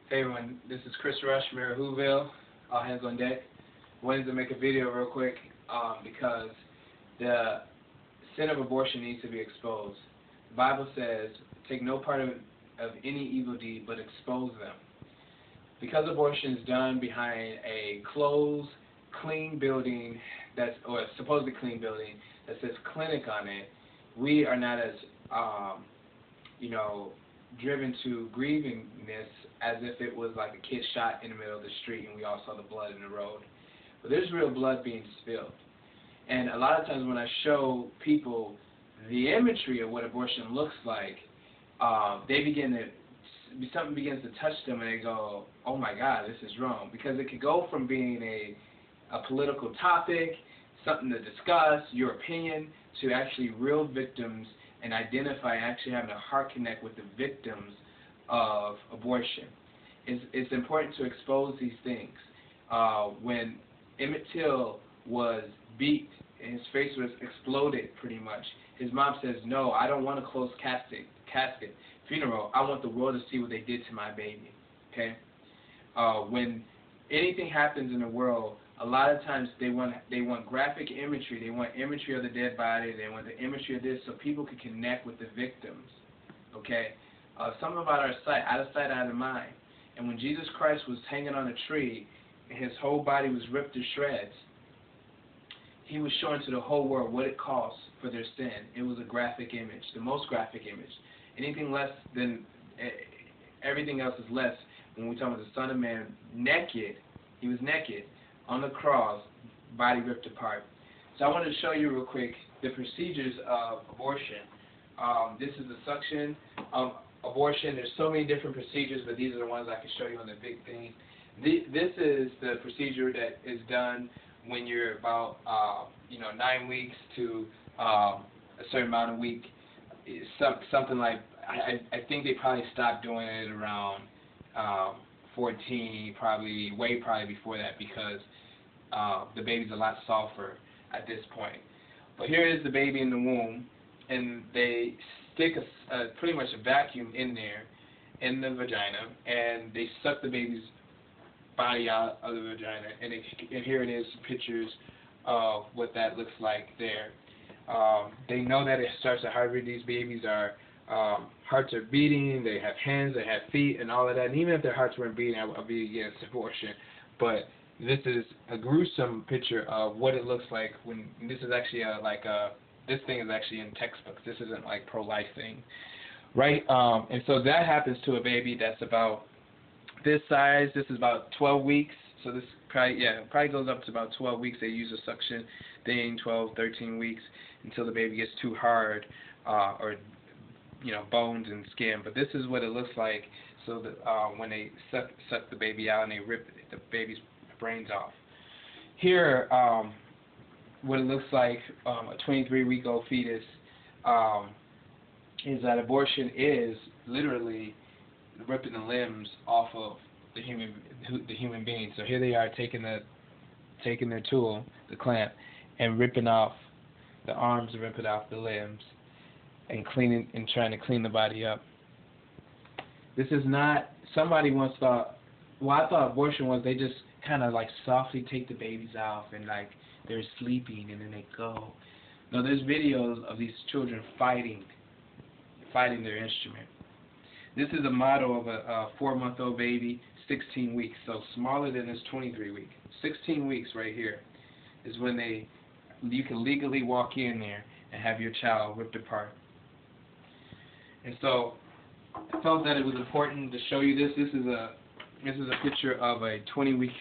Hey everyone, this is Chris Rush, Mayor of Whoville, Allhandsondeck. Wanted to make a video real quick because the sin of abortion needs to be exposed. The Bible says, take no part of any evil deed, but expose them. Because abortion is done behind a closed, clean building, or a supposedly clean building, that says clinic on it, we are not as, driven to grievingness as if it was like a kid shot in the middle of the street and we all saw the blood in the road. But there's real blood being spilled. And a lot of times when I show people the imagery of what abortion looks like, something begins to touch them and they go, oh my God, this is wrong. Because it could go from being a political topic, something to discuss, your opinion, to actually real victims and actually having a heart connect with the victims of abortion. It's important to expose these things. When Emmett Till was beat and his face was exploded pretty much, his mom says, no, I don't want a closed casket funeral. I want the world to see what they did to my baby. Okay? When anything happens in the world, a lot of times they want graphic imagery. They want imagery of the dead body. They want the imagery of this so people can connect with the victims. Okay? Something about our sight, out of sight, out of mind. And when Jesus Christ was hanging on a tree, and his whole body was ripped to shreds, he was showing to the whole world what it costs for their sin. It was a graphic image, the most graphic image. Anything less than, everything else is less. When we talk about the Son of Man naked, he was naked on the cross, body ripped apart. So I wanted to show you real quick the procedures of abortion. This is the suction of abortion. There's so many different procedures, but these are the ones I can show you on the big thing. This is the procedure that is done when you're about 9 weeks to a certain amount of week. Something like, I think they probably stopped doing it around 14, probably before that, because the baby's a lot softer at this point. But here is the baby in the womb, and they stick pretty much a vacuum in there, in the vagina, and they suck the baby's body out of the vagina, and here it is, pictures of what that looks like there. They know that it starts to heartbeat. These babies hearts are beating, they have hands, they have feet, and all of that. And even if their hearts weren't beating, I'll be against abortion. But this is a gruesome picture of what it looks like when this is actually this thing is actually in textbooks. This isn't like pro-life thing, right? And so that happens to a baby that's about this size. This is about 12 weeks. So this probably goes up to about 12 weeks. They use a suction thing, 12, 13 weeks, until the baby gets too hard, or bones and skin. But this is what it looks like. So that when they suck the baby out and they rip the baby's brains off. Here, what it looks like, a 23-week-old fetus, is that abortion is literally ripping the limbs off of the human being. So here they are taking their tool, the clamp, and ripping off the arms and ripping off the limbs, and trying to clean the body up. This is not, somebody once thought, well, I thought abortion was they just kind of like softly take the babies off and like they're sleeping and then they go. No, there's videos of these children fighting their instrument. This is a model of a 4-month-old baby, 16 weeks, so smaller than this 23 week. 16 weeks right here is when you can legally walk in there and have your child ripped apart. And so I felt that it was important to show you this. This is a picture of a 20-week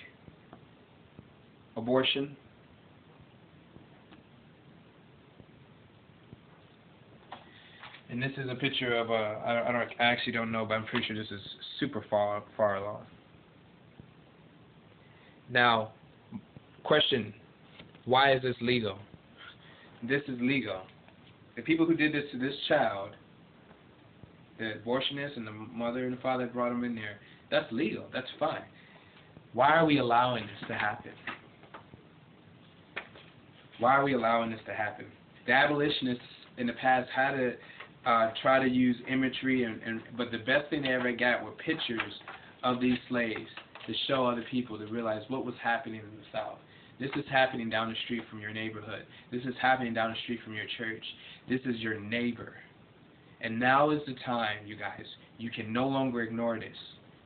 abortion. And this is a picture of I actually don't know, but I'm pretty sure this is super far along. Now, question, why is this legal? This is legal. The people who did this to this child, the abortionist and the mother and the father brought them in there, that's legal, that's fine. Why are we allowing this to happen? Why are we allowing this to happen? The abolitionists in the past had to try to use imagery, but the best thing they ever got were pictures of these slaves to show other people to realize what was happening in the South. This is happening down the street from your neighborhood. This is happening down the street from your church. This is your neighbor. And now is the time, you guys. You can no longer ignore this.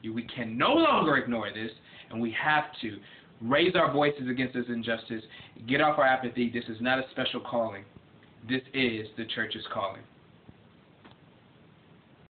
We can no longer ignore this, and we have to raise our voices against this injustice. Get off our apathy. This is not a special calling. This is the church's calling.